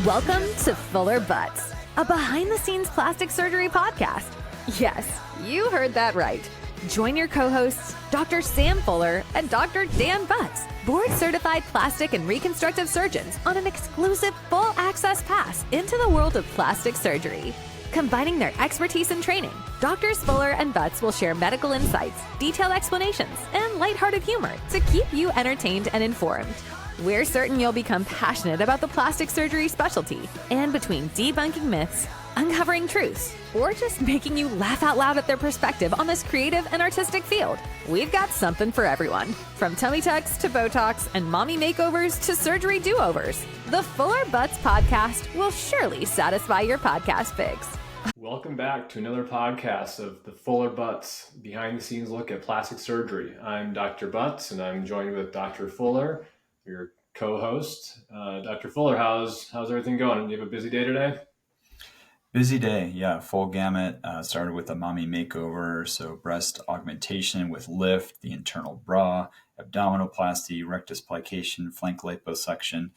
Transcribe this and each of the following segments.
Welcome to Fuller Butz, a behind-the-scenes plastic surgery podcast. Yes, you heard that right. Join your co-hosts, Dr. Sam Fuller and Dr. Dan Butz, board-certified plastic and reconstructive surgeons on an exclusive full-access pass into the world of plastic surgery. Combining their expertise and training, Doctors Fuller and Butz will share medical insights, detailed explanations, and lighthearted humor to keep you entertained and informed. We're certain you'll become passionate about the plastic surgery specialty, and between debunking myths, uncovering truths, or just making you laugh out loud at their perspective on this creative and artistic field, we've got something for everyone. From tummy tucks to Botox and mommy makeovers to surgery do-overs, the Fuller Butz Podcast will surely satisfy your podcast fix. Welcome back to another podcast of the Fuller Butz behind-the-scenes look at plastic surgery. I'm Dr. Butz, and I'm joined with Dr. Fuller, your co-host. Dr. Fuller, how's everything going? Do you have a busy day today? Busy day, yeah, full gamut. Started with a mommy makeover, so breast augmentation with lift, the internal bra, abdominoplasty, rectus plication, flank liposuction.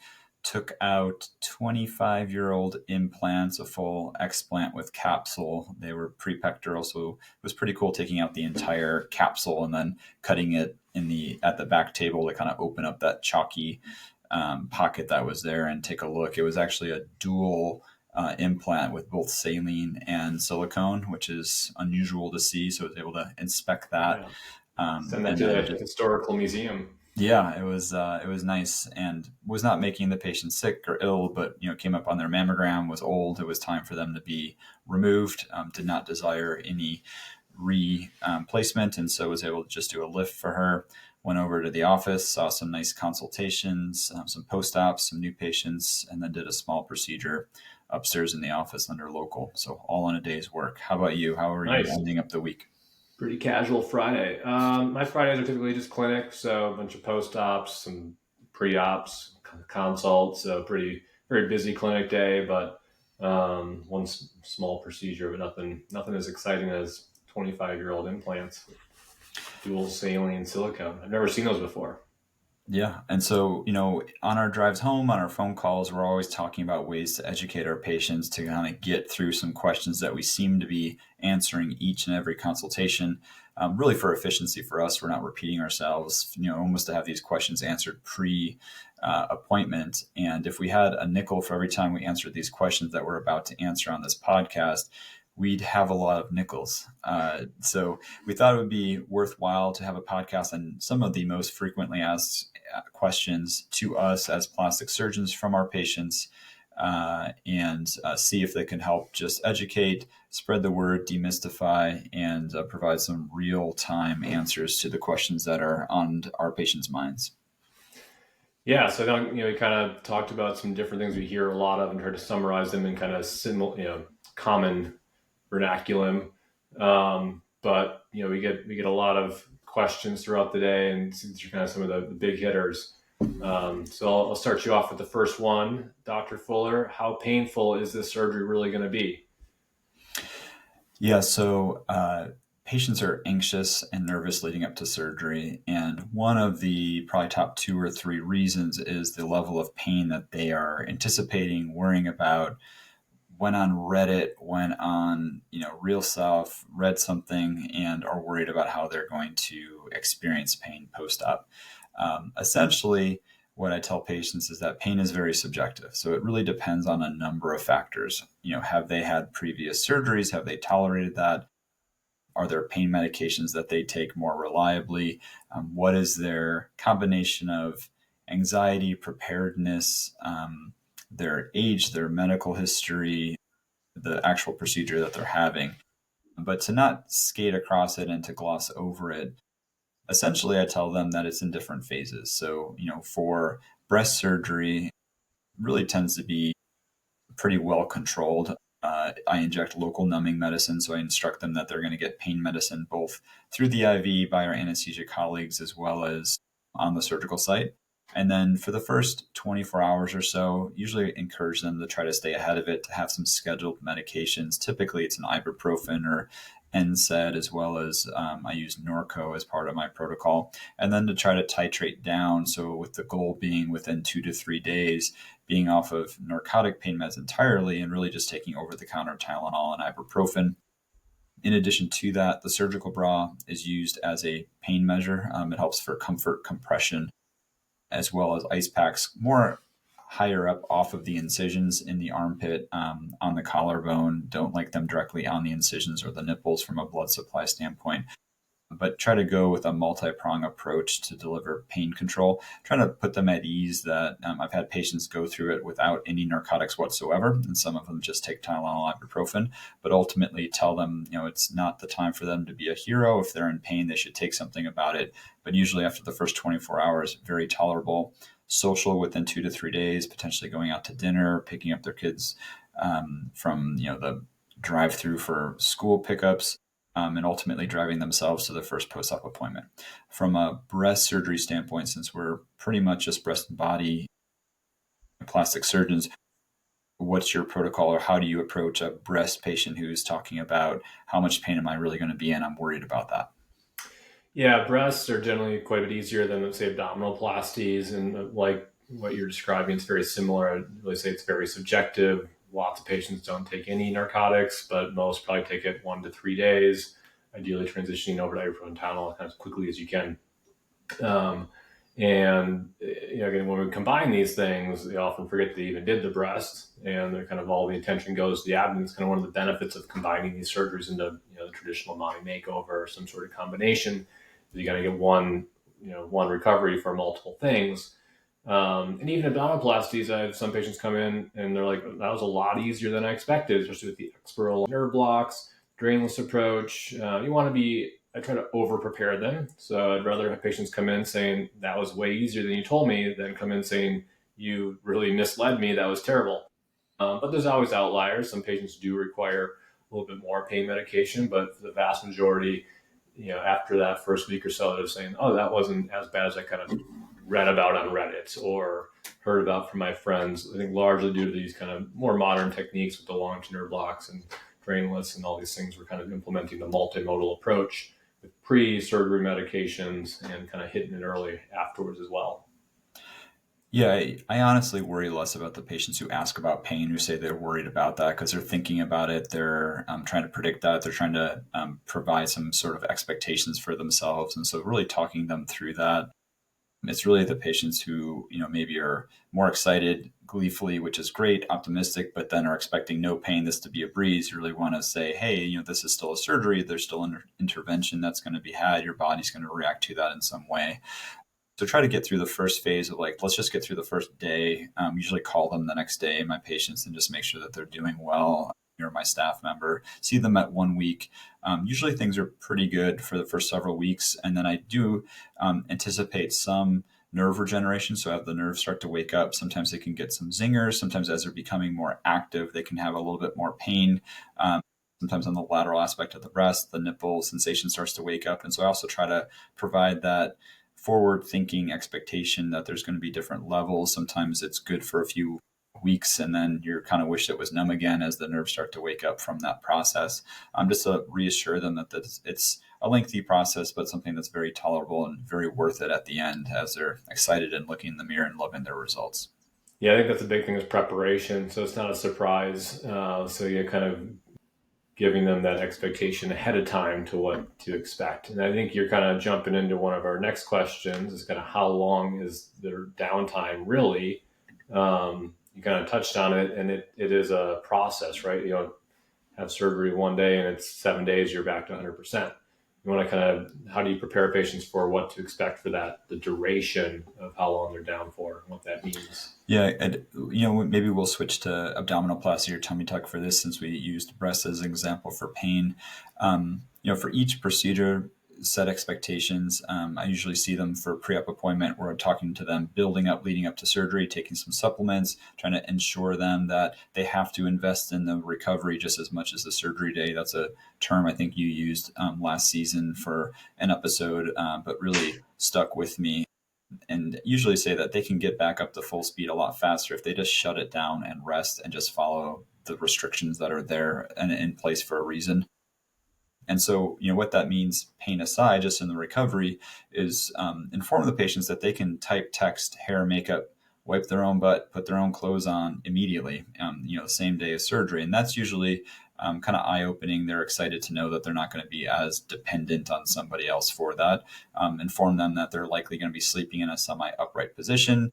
Took out 25-year-old implants, a full explant with capsule. They were prepectoral, so it was pretty cool taking out the entire capsule and then cutting it at the back table to kind of open up that chalky pocket that was there and take a look. It was actually a dual implant with both saline and silicone, which is unusual to see. So I was able to inspect that. Yeah. Send that to the historical museum. Yeah, it was nice, and was not making the patient sick or ill, but came up on their mammogram, was old. It was time for them to be removed. Did not desire any replacement, and so was able to just do a lift for her. Went over to the office, saw some nice consultations, some post-ops, some new patients, and then did a small procedure upstairs in the office under local. So all in a day's work. How about you? How are you ending up the week? Pretty casual Friday. My Fridays are typically just clinic, so a bunch of post-ops, some pre-ops, consults, so very busy clinic day, but one small procedure, but nothing as exciting as 25-year-old implants, dual saline silicone. I've never seen those before. Yeah. And so, on our drives home, on our phone calls, we're always talking about ways to educate our patients to kind of get through some questions that we seem to be answering each and every consultation, really for efficiency for us. We're not repeating ourselves, almost to have these questions answered pre-appointment. And if we had a nickel for every time we answered these questions that we're about to answer on this podcast, we'd have a lot of nickels. So we thought it would be worthwhile to have a podcast on some of the most frequently asked questions to us as plastic surgeons from our patients, and see if they can help just educate, spread the word, demystify, and provide some real-time answers to the questions that are on our patients' minds. Yeah, so we kind of talked about some different things we hear a lot of and tried to summarize them in kind of common vernaculum, but we get a lot of questions throughout the day, and these are kind of some of the big hitters. So I'll start you off with the first one, Dr. Fuller. How painful is this surgery really going to be? Yeah, so patients are anxious and nervous leading up to surgery, and one of the probably top 2 or 3 reasons is the level of pain that they are anticipating, worrying about. Went on Reddit, went on, Real Self, read something, and are worried about how they're going to experience pain post-op. Essentially, what I tell patients is that pain is very subjective. So it really depends on a number of factors. Have they had previous surgeries? Have they tolerated that? Are there pain medications that they take more reliably? What is their combination of anxiety, preparedness, their age, their medical history, the actual procedure that they're having, but to not skate across it and to gloss over it. Essentially, I tell them that it's in different phases. So, for breast surgery, really tends to be pretty well controlled. I inject local numbing medicine, so I instruct them that they're going to get pain medicine both through the IV by our anesthesia colleagues as well as on the surgical site. And then for the first 24 hours or so, usually encourage them to try to stay ahead of it, to have some scheduled medications. Typically, it's an ibuprofen or NSAID, as well as I use Norco as part of my protocol, and then to try to titrate down. So with the goal being within 2 to 3 days, being off of narcotic pain meds entirely and really just taking over-the-counter Tylenol and ibuprofen. In addition to that, the surgical bra is used as a pain measure. It helps for comfort, compression, as well as ice packs more higher up off of the incisions in the armpit, on the collarbone. Don't like them directly on the incisions or the nipples from a blood supply standpoint, but try to go with a multi-prong approach to deliver pain control, trying to put them at ease that I've had patients go through it without any narcotics whatsoever, and some of them just take Tylenol, ibuprofen, but ultimately tell them, it's not the time for them to be a hero. If they're in pain, they should take something about it. But usually after the first 24 hours, very tolerable, social within 2 to 3 days, potentially going out to dinner, picking up their kids from the drive-through for school pickups, and ultimately driving themselves to their first post-op appointment. From a breast surgery standpoint, since we're pretty much just breast and body plastic surgeons, what's your protocol, or how do you approach a breast patient who's talking about how much pain am I really going to be in? I'm worried about that. Yeah, breasts are generally quite a bit easier than, let's say, abdominoplasties. And like what you're describing, it's very similar. I'd really say it's very subjective. Lots of patients don't take any narcotics, but most probably take it 1 to 3 days, ideally transitioning over to ibuprofen Tylenol as quickly as you can. Again, when we combine these things, they often forget they even did the breast, and they're kind of all the attention goes to the abdomen. It's kind of one of the benefits of combining these surgeries into the traditional mommy makeover or some sort of combination. You got to get one recovery for multiple things. And even abdominoplasties, I have some patients come in and they're like, that was a lot easier than I expected, especially with the expiral nerve blocks, drainless approach. I try to over prepare them. So I'd rather have patients come in saying that was way easier than you told me than come in saying you really misled me. That was terrible. But there's always outliers. Some patients do require a little bit more pain medication, but for the vast majority, after that first week or so, they're saying, oh, that wasn't as bad as I kind of read about on Reddit or heard about from my friends. I think largely due to these kind of more modern techniques with the long-term nerve blocks and drainless and all these things, we're kind of implementing the multimodal approach with pre-surgery medications and kind of hitting it early afterwards as well. Yeah, I honestly worry less about the patients who ask about pain, who say they're worried about that because they're thinking about it. They're trying to predict that. They're trying to provide some sort of expectations for themselves. And so really talking them through that. It's really the patients who, maybe are more excited, gleefully, which is great, optimistic, but then are expecting no pain, this to be a breeze. You really want to say, hey, this is still a surgery. There's still an intervention that's going to be had. Your body's going to react to that in some way. So try to get through the first phase of let's just get through the first day. Usually call them the next day, my patients, and just make sure that they're doing well. You're my staff member. See them at 1 week. Usually things are pretty good for the first several weeks. And then I do anticipate some nerve regeneration. So as the nerves start to wake up, sometimes they can get some zingers. Sometimes as they're becoming more active, they can have a little bit more pain. Sometimes on the lateral aspect of the breast, the nipple sensation starts to wake up. And so I also try to provide that forward-thinking expectation that there's going to be different levels. Sometimes it's good for a few weeks, and then you're kind of wish it was numb again as the nerves start to wake up from that process. Just to reassure them that it's a lengthy process, but something that's very tolerable and very worth it at the end as they're excited and looking in the mirror and loving their results. Yeah, I think that's a big thing is preparation. So it's not a surprise. So you're kind of giving them that expectation ahead of time to what to expect. And I think you're kind of jumping into one of our next questions is kind of how long is their downtime really? You kind of touched on it, and it is a process, right? You don't have surgery one day and it's 7 days, you're back to 100%. You want to kind of, how do you prepare patients for what to expect for that, the duration of how long they're down for and what that means? Yeah, and, maybe we'll switch to abdominoplasty or tummy tuck for this, since we used breast as an example for pain. For each procedure, set expectations. I usually see them for pre-op appointment where I'm talking to them, building up, leading up to surgery, taking some supplements, trying to ensure them that they have to invest in the recovery just as much as the surgery day. That's a term I think you used last season for an episode, but really stuck with me. And usually say that they can get back up to full speed a lot faster if they just shut it down and rest and just follow the restrictions that are there and in place for a reason. And so, what that means, pain aside, just in the recovery, is inform the patients that they can type, text, hair, makeup, wipe their own butt, put their own clothes on immediately, the same day of surgery. And that's usually kind of eye-opening. They're excited to know that they're not going to be as dependent on somebody else for that. Inform them that they're likely going to be sleeping in a semi-upright position.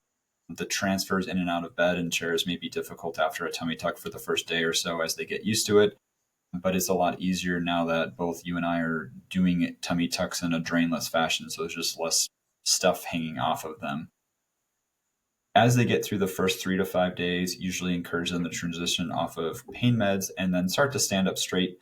The transfers in and out of bed and chairs may be difficult after a tummy tuck for the first day or so as they get used to it. But it's a lot easier now that both you and I are doing tummy tucks in a drainless fashion. So there's just less stuff hanging off of them. As they get through the first 3 to 5 days, usually encourage them to transition off of pain meds and then start to stand up straight,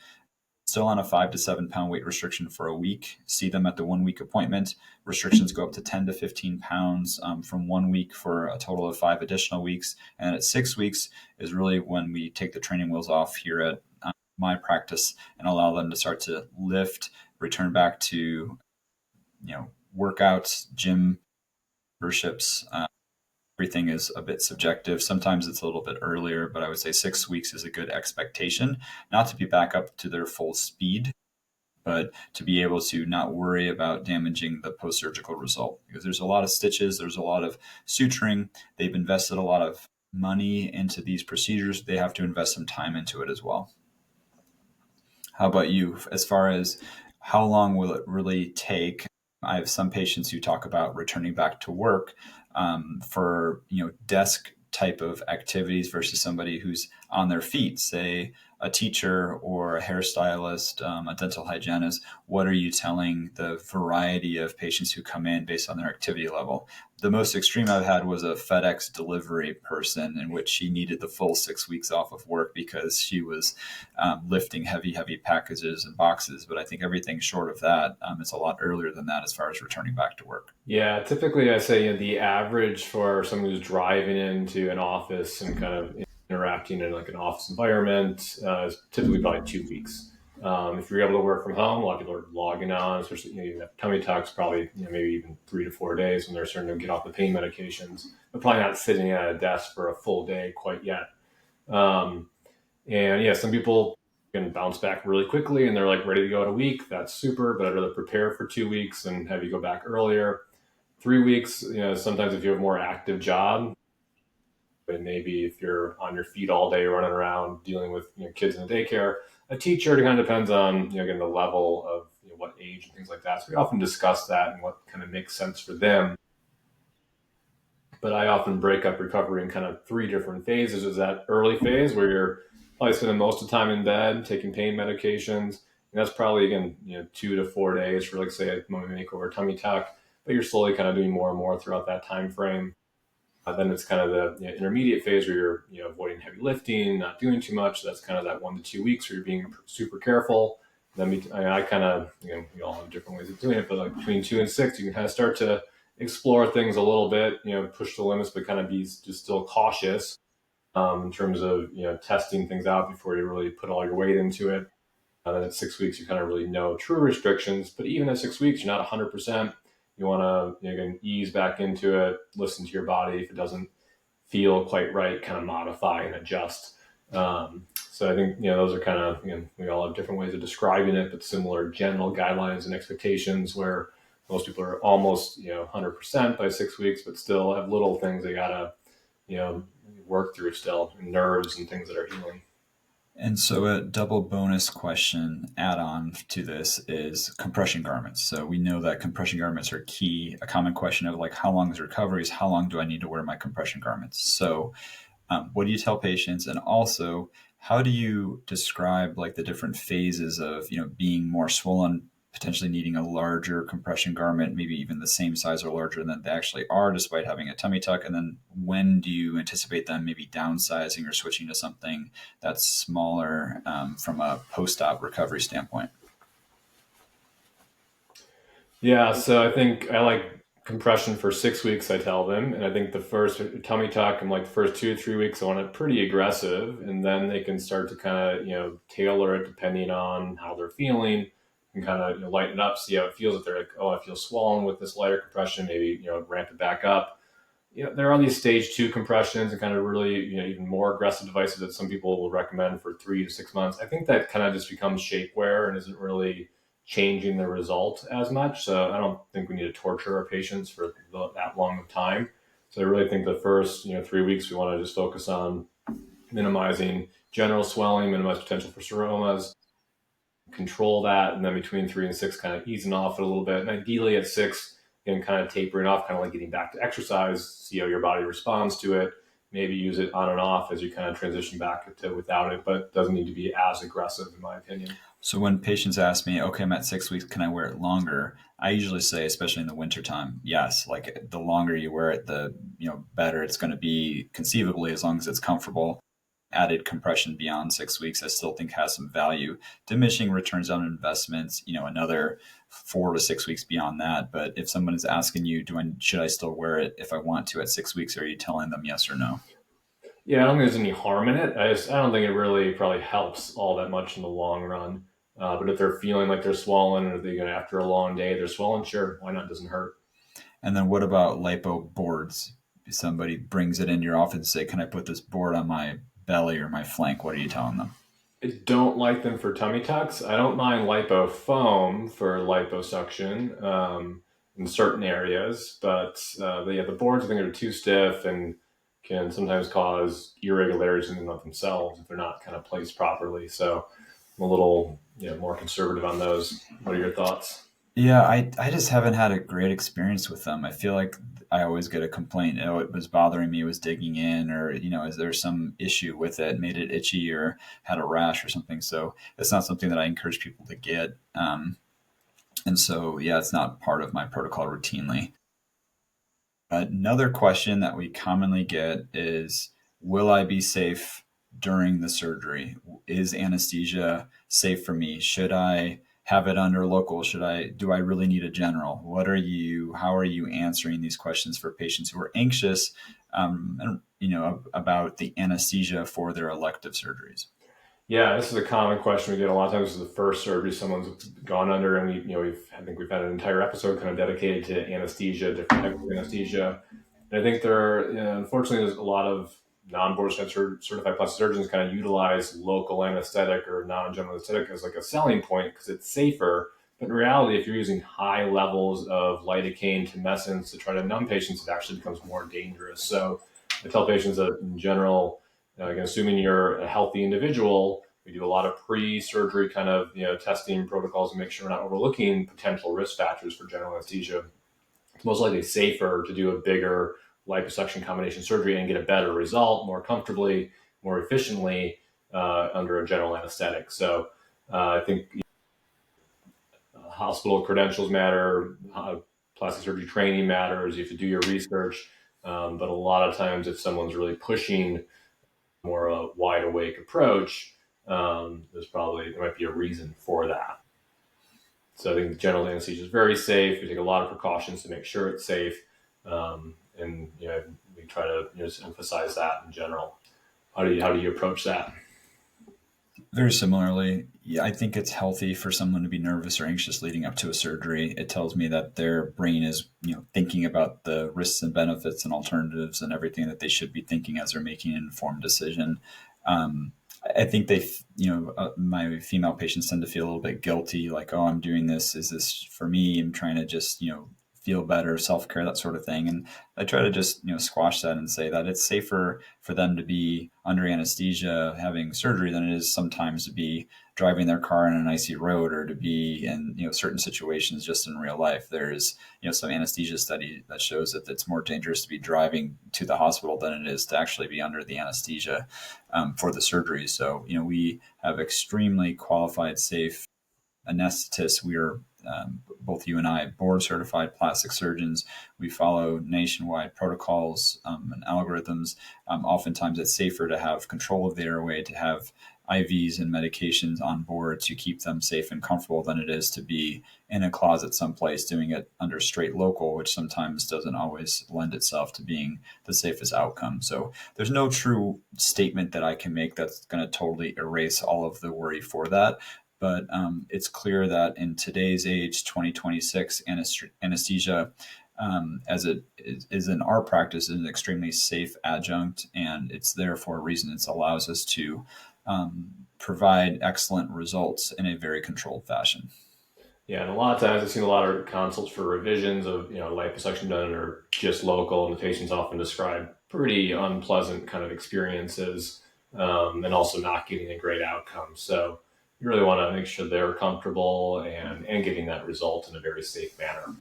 still on a 5 to 7 pound weight restriction for a week. See them at the 1 week appointment. Restrictions go up to 10 to 15 pounds from 1 week for a total of 5 additional weeks. And at 6 weeks is really when we take the training wheels off here at my practice and allow them to start to lift, return back to, workouts, gym memberships. Everything is a bit subjective. Sometimes it's a little bit earlier, but I would say 6 weeks is a good expectation, not to be back up to their full speed, but to be able to not worry about damaging the post-surgical result, because there's a lot of stitches, there's a lot of suturing. They've invested a lot of money into these procedures. They have to invest some time into it as well. How about you? As far as how long will it really take? I have some patients who talk about returning back to work for desk type of activities versus somebody who's on their feet, say a teacher or a hairstylist, a dental hygienist. What are you telling the variety of patients who come in based on their activity level? The most extreme I've had was a FedEx delivery person in which she needed the full 6 weeks off of work because she was lifting heavy packages and boxes. But I think everything short of that, it's a lot earlier than that as far as returning back to work. Yeah, typically I say the average for someone who's driving into an office and kind of interacting in like an office environment is typically probably 2 weeks. If you're able to work from home, a lot of people are logging on, especially you have tummy tucks, probably maybe even 3 to 4 days when they're starting to get off the pain medications. They're probably not sitting at a desk for a full day quite yet. And yeah, some people can bounce back really quickly and they're like ready to go in a week. That's super, but I'd rather prepare for 2 weeks and have you go back earlier. 3 weeks, sometimes if you have a more active job, and maybe if you're on your feet all day running around dealing with kids in the daycare, a teacher, it kind of depends on again the level of what age and things like that. So we often discuss that and what kind of makes sense for them. But I often break up recovery in kind of 3 different phases. There's that early phase where you're probably spending most of the time in bed taking pain medications, and that's probably again 2 to 4 days for like say a moment makeover, tummy tuck. But you're slowly kind of doing more and more throughout that time frame. Then it's kind of the intermediate phase where you're avoiding heavy lifting, not doing too much. That's kind of that 1 to 2 weeks where you're being super careful. Then I kind of we all have different ways of doing it, but like between 2 and 6, you can kind of start to explore things a little bit, push the limits, but kind of be just still cautious in terms of testing things out before you really put all your weight into it. Then at 6 weeks, you kind of really know true restrictions, but even at 6 weeks, you're not 100%. You want to again ease back into it, listen to your body. If it doesn't feel quite right, kind of modify and adjust. So I think those are kind of we all have different ways of describing it, but similar general guidelines and expectations where most people are almost 100% by 6 weeks, but still have little things they gotta work through still, nerves and things that are healing. And so a double bonus question add-on to this is compression garments. So we know that compression garments are key. A common question of like, how long is recovery is how long do I need to wear my compression garments? So what do you tell patients? And also, how do you describe like the different phases of, being more swollen, potentially needing a larger compression garment, maybe even the same size or larger than they actually are, despite having a tummy tuck? And then when do you anticipate them maybe downsizing or switching to something that's smaller from a post-op recovery standpoint? Yeah, so I think I like compression for 6 weeks, I tell them. And I think the first tummy tuck, I'm like the first 2 to 3 weeks, I want it pretty aggressive. And then they can start to kind of, tailor it depending on how they're feeling. And kind of lighten it up, see how it feels. If they're like, oh, I feel swollen with this lighter compression, maybe ramp it back up. there are these stage 2 compressions and kind of really, even more aggressive devices that some people will recommend for 3 to 6 months. I think that kind of just becomes shapewear and isn't really changing the result as much. So I don't think we need to torture our patients for that long of time. So I really think the first, 3 weeks, we want to just focus on minimizing general swelling, minimize potential for seromas, control that, and then between 3 and 6, kind of easing off it a little bit. And ideally at 6, again, kind of tapering off, kind of like getting back to exercise, see how your body responds to it. Maybe use it on and off as you kind of transition back to without it, but it doesn't need to be as aggressive, in my opinion. So when patients ask me, okay, I'm at 6 weeks, can I wear it longer? I usually say, especially in the wintertime, yes. Like the longer you wear it, the better it's going to be conceivably, as long as it's comfortable. Added compression beyond 6 weeks, I still think has some value. Diminishing returns on investments, another 4 to 6 weeks beyond that. But if someone is asking you, should I still wear it if I want to at 6 weeks? Are you telling them yes or no? Yeah, I don't think there's any harm in it. I don't think it really probably helps all that much in the long run. But if they're feeling like they're swollen, or they're after a long day, they're swollen, sure, why not? It doesn't hurt. And then what about lipo boards? If somebody brings it in your office and say, can I put this board on my belly or my flank? What are you telling them? I don't like them for tummy tucks. I don't mind lipo foam for liposuction in certain areas, but the boards, I think, are too stiff and can sometimes cause irregularities in and of themselves if they're not kind of placed properly. So I'm a little more conservative on those. What are your thoughts? Yeah, I just haven't had a great experience with them. I feel like I always get a complaint. Oh, it was bothering me, it was digging in, or, is there some issue with it, made it itchy or had a rash or something. So it's not something that I encourage people to get. And so, yeah, it's not part of my protocol routinely. Another question that we commonly get is, will I be safe during the surgery? Is anesthesia safe for me? Should I have it under local? Do I really need a general? How are you answering these questions for patients who are anxious, about the anesthesia for their elective surgeries? Yeah, this is a common question we get a lot of times. This is the first surgery someone's gone under, and I think we've had an entire episode kind of dedicated to anesthesia, different types of anesthesia. And I think unfortunately, there's a lot of non-board certified plastic surgeons kind of utilize local anesthetic or non-general anesthetic as like a selling point because it's safer. But in reality, if you're using high levels of lidocaine, tumescence to try to numb patients, it actually becomes more dangerous. So I tell patients that in general, again, assuming you're a healthy individual, we do a lot of pre-surgery kind of testing protocols to make sure we're not overlooking potential risk factors for general anesthesia. It's most likely safer to do a bigger liposuction combination surgery and get a better result more comfortably, more efficiently under a general anesthetic. So I think hospital credentials matter, plastic surgery training matters. You have to do your research. But a lot of times if someone's really pushing more a wide awake approach, there might be a reason for that. So I think general anesthesia is very safe. We take a lot of precautions to make sure it's safe. And we try to just emphasize that in general. How do you approach that? Very similarly, yeah, I think it's healthy for someone to be nervous or anxious leading up to a surgery. It tells me that their brain is, thinking about the risks and benefits and alternatives and everything that they should be thinking as they're making an informed decision. I think my female patients tend to feel a little bit guilty, like, oh, I'm doing this. Is this for me? I'm trying to just, feel better, self-care, that sort of thing. And I try to just, squash that and say that it's safer for them to be under anesthesia having surgery than it is sometimes to be driving their car on an icy road or to be in, certain situations just in real life. There's, some anesthesia study that shows that it's more dangerous to be driving to the hospital than it is to actually be under the anesthesia for the surgery. So, we have extremely qualified, safe anesthetists. We are both you and I, board certified plastic surgeons. We follow nationwide protocols and algorithms. Oftentimes it's safer to have control of the airway, to have IVs and medications on board to keep them safe and comfortable than it is to be in a closet someplace doing it under straight local, which sometimes doesn't always lend itself to being the safest outcome. So there's no true statement that I can make that's going to totally erase all of the worry for that. But it's clear that in today's age, 2026, anesthesia as it is in our practice, is an extremely safe adjunct, and it's there for a reason. It allows us to provide excellent results in a very controlled fashion. Yeah, and a lot of times I've seen a lot of consults for revisions of liposuction done or just local, and the patients often describe pretty unpleasant kind of experiences, and also not getting a great outcome. So you really want to make sure they're comfortable and getting that result in a very safe manner.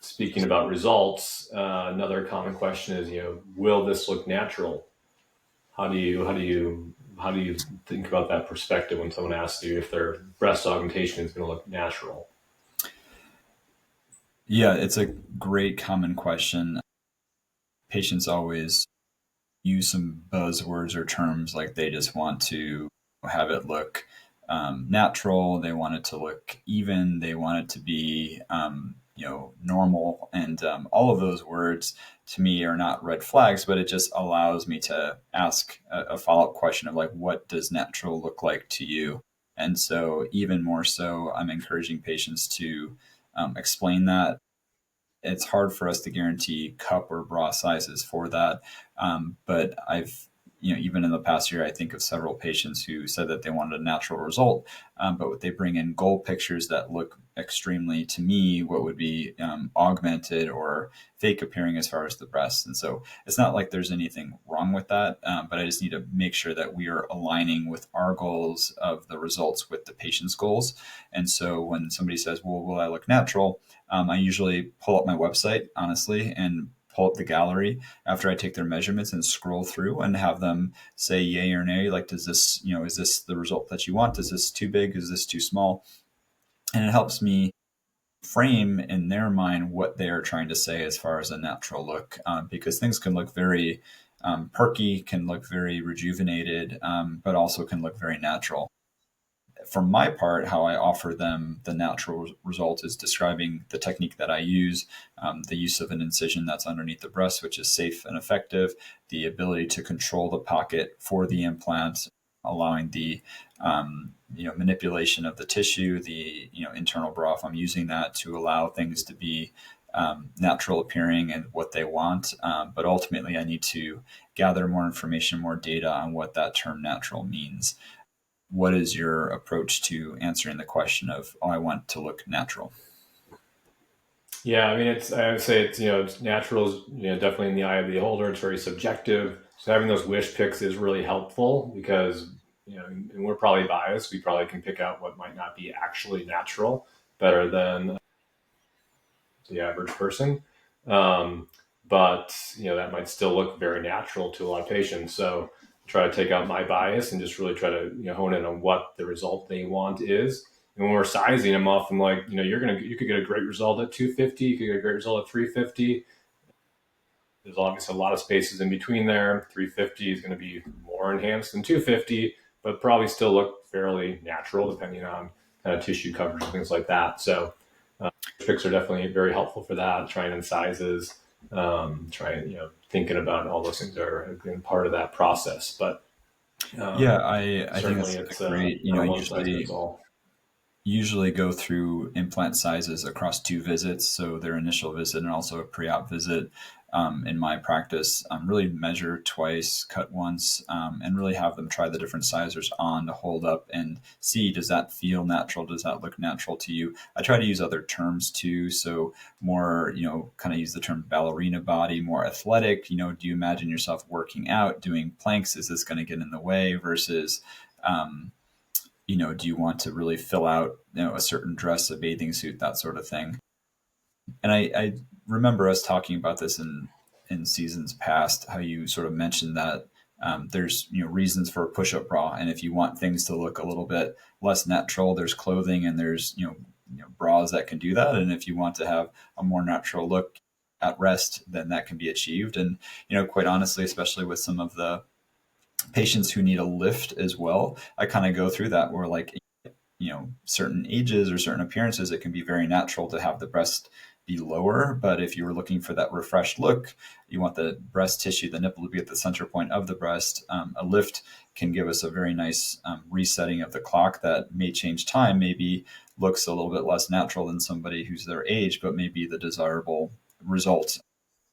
Speaking about results, another common question is, will this look natural? How do you think about that perspective when someone asks you if their breast augmentation is going to look natural? Yeah, it's a great common question. Patients always use some buzzwords or terms like they just want to have it look natural. They want it to look even. They want it to be, normal. And all of those words to me are not red flags, but it just allows me to ask a follow-up question of like, what does natural look like to you? And so even more so, I'm encouraging patients to explain that. It's hard for us to guarantee cup or bra sizes for that. But I've, even in the past year, I think of several patients who said that they wanted a natural result, but they bring in goal pictures that look extremely, to me, what would be augmented or fake appearing as far as the breasts. And so it's not like there's anything wrong with that, but I just need to make sure that we are aligning with our goals of the results with the patient's goals. And so when somebody says, well, will I look natural? I usually pull up my website, honestly, and pull up the gallery after I take their measurements and scroll through and have them say yay or nay. Like, does this, is this the result that you want? Is this too big? Is this too small? And it helps me frame in their mind what they are trying to say as far as a natural look, because things can look very perky, can look very rejuvenated, but also can look very natural. For my part, how I offer them the natural result is describing the technique that I use, the use of an incision that's underneath the breast, which is safe and effective, the ability to control the pocket for the implant, allowing the manipulation of the tissue, the internal bra, if I'm using that, to allow things to be natural appearing and what they want. But ultimately, I need to gather more information, more data on what that term natural means. What is your approach to answering the question of, I want to look natural? Yeah, I mean, I would say it's natural is, definitely in the eye of the beholder. It's very subjective. So having those wish picks is really helpful because, and we're probably biased. We probably can pick out what might not be actually natural better than the average person. But, that might still look very natural to a lot of patients. So try to take out my bias and just really try to hone in on what the result they want is. And when we're sizing them off, I'm like, you could get a great result at 250, you could get a great result at 350. There's obviously a lot of spaces in between there. 350 is going to be more enhanced than 250, but probably still look fairly natural depending on kind of tissue coverage and things like that. So picks are definitely very helpful for that. Trying in sizes, thinking about all those things are part of that process. But I think it's great. Usually go through implant sizes across 2 visits, so their initial visit and also a pre-op visit. In my practice, really measure twice, cut once, and really have them try the different sizers on to hold up and see, does that feel natural? Does that look natural to you? I try to use other terms too. So more, kind of use the term ballerina body, more athletic. Do you imagine yourself working out, doing planks? Is this going to get in the way versus, do you want to really fill out, a certain dress, a bathing suit, that sort of thing? And I remember us talking about this in seasons past, how you sort of mentioned that there's reasons for a push-up bra, and if you want things to look a little bit less natural, there's clothing and there's bras that can do that, and if you want to have a more natural look at rest, then that can be achieved. And quite honestly, especially with some of the patients who need a lift as well, I kind of go through that where, like, certain ages or certain appearances, it can be very natural to have the breast be lower. But if you were looking for that refreshed look, you want the breast tissue, the nipple to be at the center point of the breast. A lift can give us a very nice resetting of the clock that may change time, maybe looks a little bit less natural than somebody who's their age, but maybe the desirable result.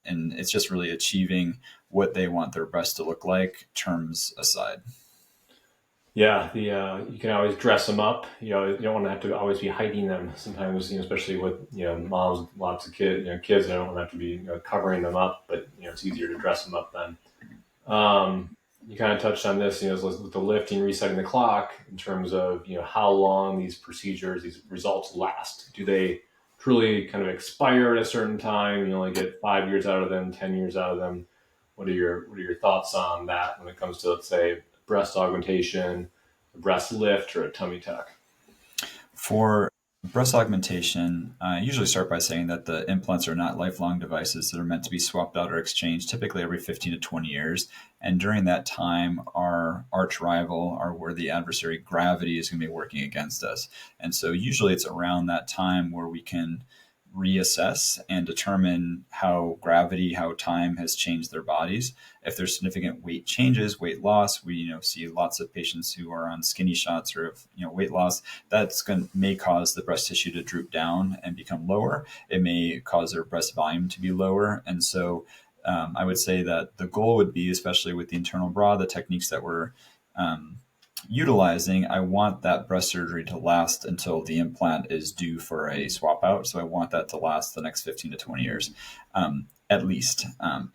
And it's just really achieving what they want their breast to look like, terms aside. Yeah, you can always dress them up. You don't want to have to always be hiding them. Sometimes, especially with moms with lots of kids, kids, they don't want to have to be covering them up. But it's easier to dress them up then. You kind of touched on this, with the lifting, resetting the clock in terms of how long these procedures, these results last. Do they truly kind of expire at a certain time? You only get 5 years out of them, 10 years out of them. What are your thoughts on that when it comes to, let's say, breast augmentation, a breast lift, or a tummy tuck? For breast augmentation, I usually start by saying that the implants are not lifelong devices that are meant to be swapped out or exchanged, typically every 15 to 20 years. And during that time, our arch rival, our worthy adversary, gravity, is going to be working against us. And so usually it's around that time where we can reassess and determine how gravity, how time has changed their bodies. If there's significant weight changes, weight loss, we see lots of patients who are on skinny shots or weight loss. That's may cause the breast tissue to droop down and become lower. It may cause their breast volume to be lower, and so I would say that the goal would be, especially with the internal bra, the techniques that we're utilizing, I want that breast surgery to last until the implant is due for a swap out. So I want that to last the next 15 to 20 years, at least.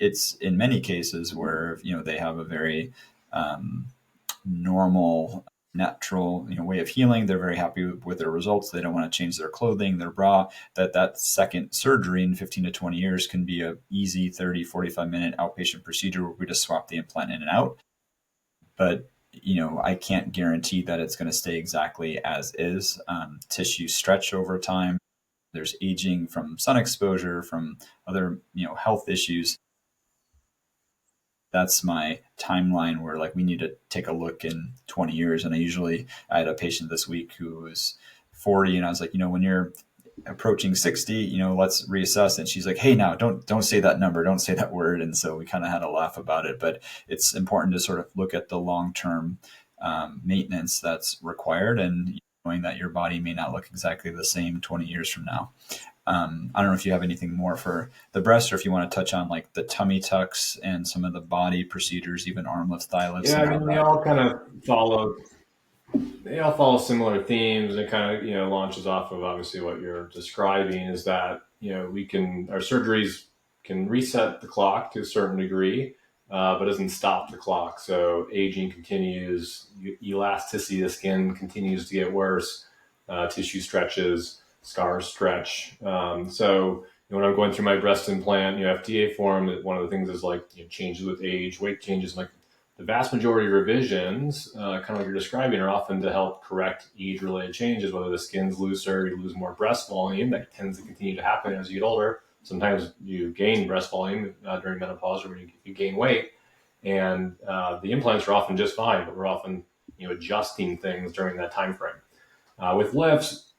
It's in many cases where, they have a very normal, natural, way of healing. They're very happy with their results. They don't want to change their clothing, their bra, that second surgery in 15 to 20 years can be a easy 30, 45-minute outpatient procedure where we just swap the implant in and out. But I can't guarantee that it's going to stay exactly as is. Tissue stretch over time. There's aging from sun exposure, from other, health issues. That's my timeline where we need to take a look in 20 years. And I had a patient this week who was 40, and I was like, when you're approaching 60, let's reassess. And she's like, hey, now don't say that number, don't say that word. And so we kind of had a laugh about it, but it's important to sort of look at the long-term maintenance that's required, and knowing that your body may not look exactly the same 20 years from now. I don't know if you have anything more for the breast, or if you want to touch on the tummy tucks and some of the body procedures, even arm lifts, thigh lifts. Yeah, they all follow similar themes. It kind of, launches off of obviously what you're describing, is that, our surgeries can reset the clock to a certain degree, but doesn't stop the clock. So aging continues, elasticity of the skin continues to get worse, tissue stretches, scars stretch. So when I'm going through my breast implant, FDA form, one of the things is changes with age, weight changes. The vast majority of revisions, kind of like you're describing, are often to help correct age-related changes, whether the skin's looser, you lose more breast volume. That tends to continue to happen as you get older. Sometimes you gain breast volume during menopause, or you gain weight. And the implants are often just fine, but we're often adjusting things during that time frame. With lifts,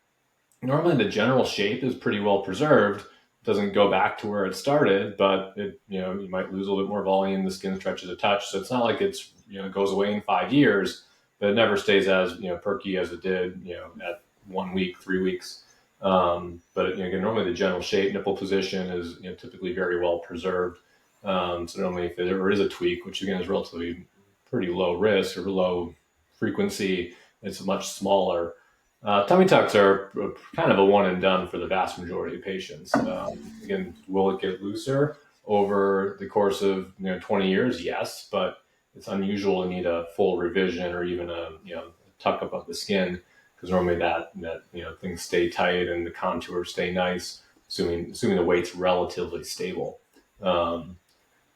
normally the general shape is pretty well preserved. Doesn't go back to where it started, but it, you might lose a little bit more volume. The skin stretches a touch. So it's not like it's, goes away in 5 years, but it never stays as, perky as it did, at 1 week, 3 weeks. But again, normally the general shape, nipple position is, typically very well preserved. So normally if there is a tweak, which again is relatively pretty low risk or low frequency, it's much smaller. Tummy tucks are kind of a one and done for the vast majority of patients. Again, will it get looser over the course of 20 years? Yes, but it's unusual to need a full revision or even a tuck up of the skin, because normally that things stay tight and the contours stay nice, assuming the weight's relatively stable. So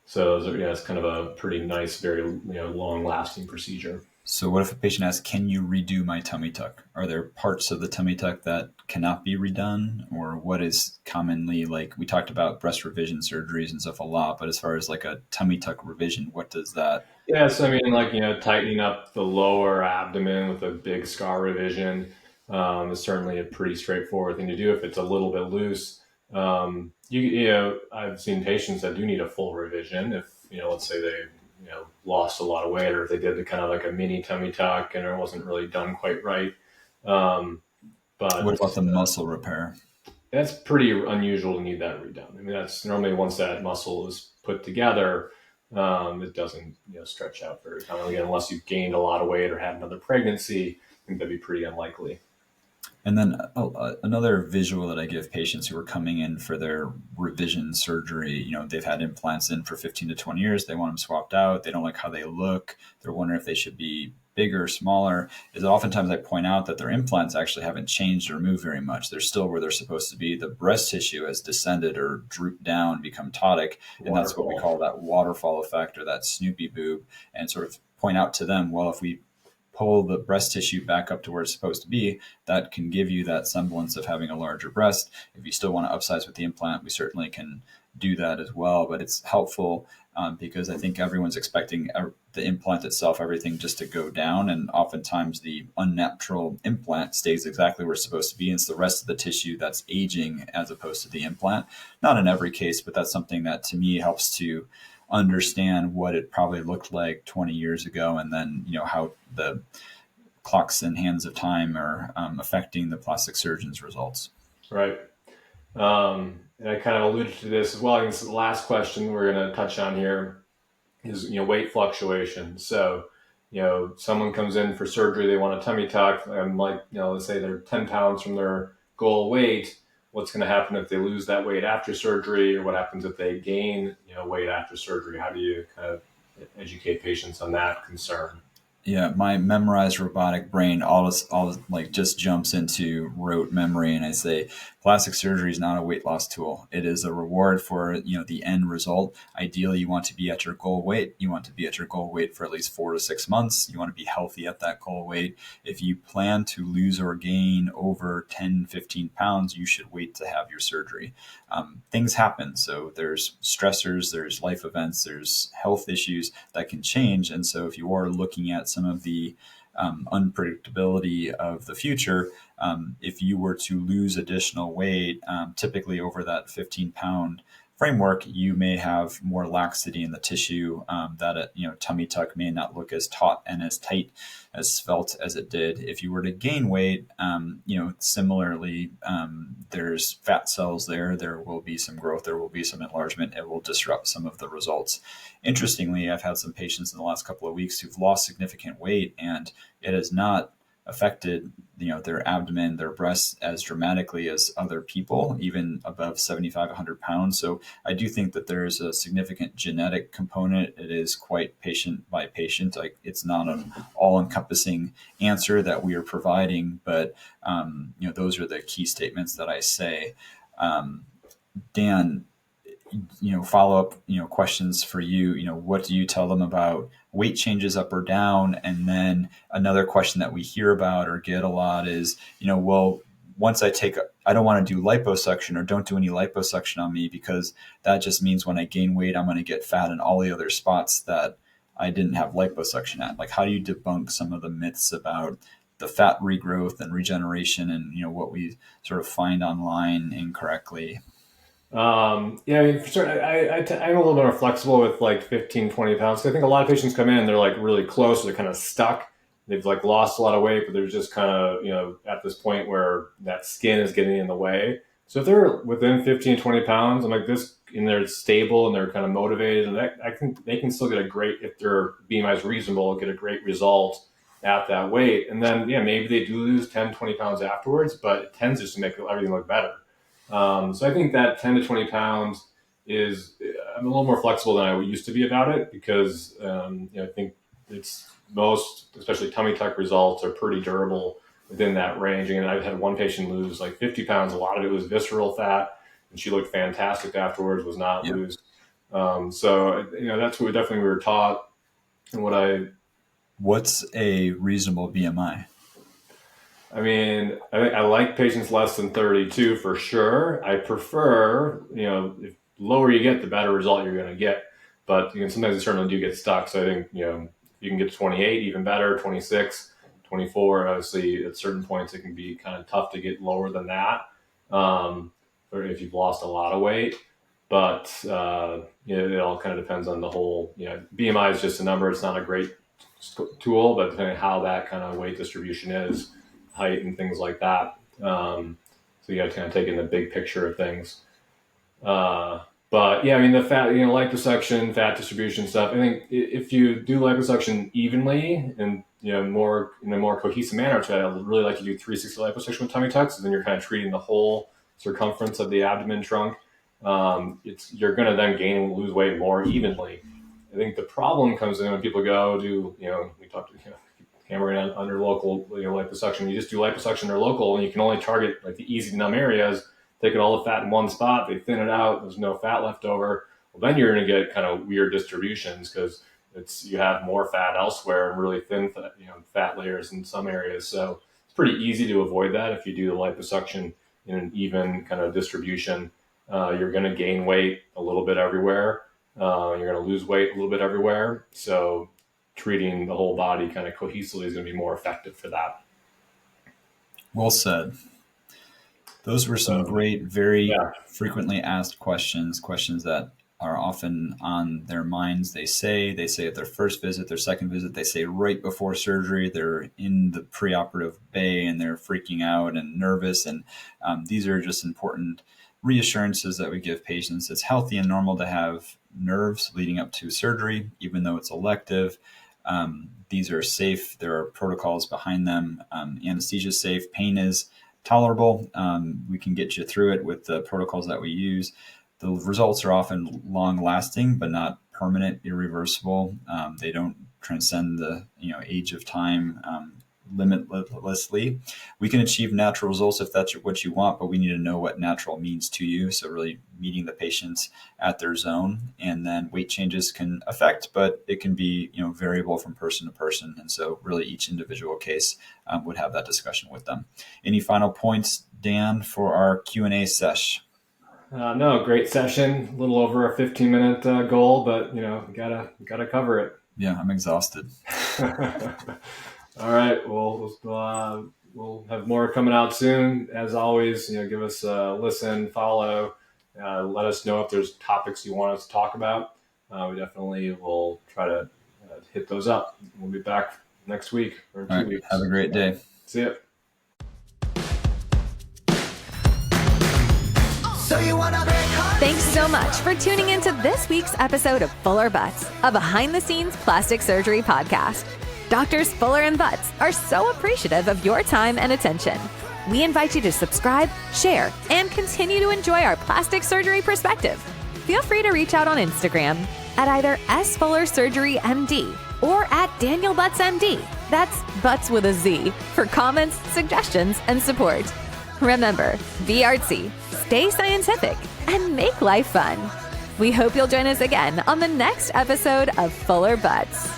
it's kind of a pretty nice, very long lasting procedure. So what if a patient asks, can you redo my tummy tuck? Are there parts of the tummy tuck that cannot be redone? Or what is commonly, we talked about breast revision surgeries and stuff a lot, but as far as a tummy tuck revision, what does that? Yes, I mean, tightening up the lower abdomen with a big scar revision is certainly a pretty straightforward thing to do. If it's a little bit loose, I've seen patients that do need a full revision if, let's say they, lost a lot of weight, or if they did the kind of like a mini tummy tuck and it wasn't really done quite right. Um, What but about the muscle repair? That's pretty unusual to need that redone. I mean, that's normally once that muscle is put together, it doesn't, stretch out very commonly, unless you've gained a lot of weight or had another pregnancy. I think that'd be pretty unlikely. And then another visual that I give patients who are coming in for their revision surgery, they've had implants in for 15 to 20 years. They want them swapped out. They don't like how they look. They're wondering if they should be bigger, smaller. Is oftentimes I point out that their implants actually haven't changed or moved very much. They're still where they're supposed to be. The breast tissue has descended or drooped down, become tonic. And that's what we call that waterfall effect, or that Snoopy boob, and sort of point out to them, well, if we pull the breast tissue back up to where it's supposed to be, that can give you that semblance of having a larger breast. If you still want to upsize with the implant, we certainly can do that as well. But it's helpful because I think everyone's expecting the implant itself, everything just to go down. And oftentimes the unnatural implant stays exactly where it's supposed to be. And it's the rest of the tissue that's aging as opposed to the implant. Not in every case, but that's something that to me helps to understand what it probably looked like 20 years ago, and then how the clocks and hands of time are affecting the plastic surgeon's results. Right. And I kind of alluded to this as well. I guess the last question we're going to touch on here is weight fluctuation. So someone comes in for surgery, they want a tummy tuck, and let's say they're 10 pounds from their goal weight. What's going to happen if they lose that weight after surgery, or what happens if they gain weight after surgery? How do you kind of educate patients on that concern? Yeah, my memorized robotic brain all just jumps into rote memory, and I say plastic surgery is not a weight loss tool. It is a reward for the end result. Ideally, you want to be at your goal weight. You want to be at your goal weight for at least 4 to 6 months. You want to be healthy at that goal weight. If you plan to lose or gain over 10, 15 pounds, you should wait to have your surgery. Things happen. So there's stressors, there's life events, there's health issues that can change. And so if you are looking at some of the unpredictability of the future, if you were to lose additional weight, typically over that 15-pound framework, you may have more laxity in the tissue, that tummy tuck may not look as taut and as tight, as svelte as it did. If you were to gain weight, similarly, there's fat cells there will be some growth, there will be some enlargement, it will disrupt some of the results. Interestingly, I've had some patients in the last couple of weeks who've lost significant weight, and it has not affected their abdomen, their breasts as dramatically as other people, even above 75, 100 pounds. So I do think that there is a significant genetic component. It is quite patient by patient. It's not an all-encompassing answer that we are providing, but those are the key statements that I say. Dan, follow-up, questions for you. What do you tell them about weight changes up or down? And then another question that we hear about or get a lot is, well, once I don't want to do liposuction, or don't do any liposuction on me, because that just means when I gain weight, I'm going to get fat in all the other spots that I didn't have liposuction at. Like, how do you debunk some of the myths about the fat regrowth and regeneration and, what we sort of find online incorrectly? I mean, for certain, I'm a little bit more flexible with like 15, 20 pounds. I think a lot of patients come in, they're like really close, they're kind of stuck. They've like lost a lot of weight, but they're just kind of, at this point where that skin is getting in the way. So if they're within 15, 20 pounds, I'm like this, and they're stable and they're kind of motivated, and they can still get if their BMI is reasonable, get a great result at that weight. And then, maybe they do lose 10, 20 pounds afterwards, but it tends just to make everything look better. So I think that 10 to 20 pounds I'm a little more flexible than I used to be about it, because, I think most, especially tummy tuck results, are pretty durable within that range. And I've had one patient lose like 50 pounds. A lot of it was visceral fat, and she looked fantastic afterwards, was not loose. So, that's what we were taught. And what's a reasonable BMI? I mean, I like patients less than 32 for sure. I prefer, if lower you get, the better result you're going to get. But sometimes you certainly do get stuck. So I think, you can get to 28, even better, 26, 24. Obviously, at certain points, it can be kind of tough to get lower than that. or if you've lost a lot of weight. But it all kind of depends on the whole. BMI is just a number; it's not a great tool, but depending on how that kind of weight distribution is, height and things like that. So you got to kind of take in the big picture of things. But yeah, I mean, the fat, liposuction, fat distribution stuff. I think if you do liposuction evenly and more in a more cohesive manner, which I really like to do 360 liposuction with tummy tucks, then you're kind of treating the whole circumference of the abdomen trunk. You're going to then gain and lose weight more evenly. I think the problem comes in when people go do, we talked hammering under local liposuction. You just do liposuction or local, and you can only target like the easy to numb areas. Taking all the fat in one spot, they thin it out. There's no fat left over. Well, then you're going to get kind of weird distributions because you have more fat elsewhere and really thin fat layers in some areas. So it's pretty easy to avoid that if you do the liposuction in an even kind of distribution. You're going to gain weight a little bit everywhere. You're going to lose weight a little bit everywhere. So treating the whole body kind of cohesively is going to be more effective for that. Well said. Those were some great, very frequently asked questions that are often on their minds. They say at their first visit, their second visit, they say right before surgery, they're in the preoperative bay and they're freaking out and nervous. And these are just important reassurances that we give patients. It's healthy and normal to have nerves leading up to surgery, even though it's elective. These are safe. There are protocols behind them. Anesthesia is safe. Pain is tolerable. We can get you through it with the protocols that we use. The results are often long lasting, but not permanent, irreversible. They don't transcend the age of time limitlessly. We can achieve natural results if that's what you want, but we need to know what natural means to you. So really meeting the patients at their zone, and then weight changes can affect, but it can be variable from person to person. And so really each individual case would have that discussion with them. Any final points, Dan, for our Q&A sesh? No, great session. A little over a 15-minute goal, but gotta cover it. Yeah, I'm exhausted. All right. Well, we'll have more coming out soon. As always, give us a listen, follow. Let us know if there's topics you want us to talk about. We definitely will try to hit those up. We'll be back next week or in 2 weeks. Have a great day. See ya. Thanks so much for tuning into this week's episode of Fuller Butz, a behind-the-scenes plastic surgery podcast. Doctors Fuller and Butz are so appreciative of your time and attention. We invite you to subscribe, share, and continue to enjoy our plastic surgery perspective. Feel free to reach out on Instagram at either @FullerSurgeryMD or @DanielButzMD. That's Butz with a Z for comments, suggestions, and support. Remember, be artsy, stay scientific, and make life fun. We hope you'll join us again on the next episode of Fuller Butz.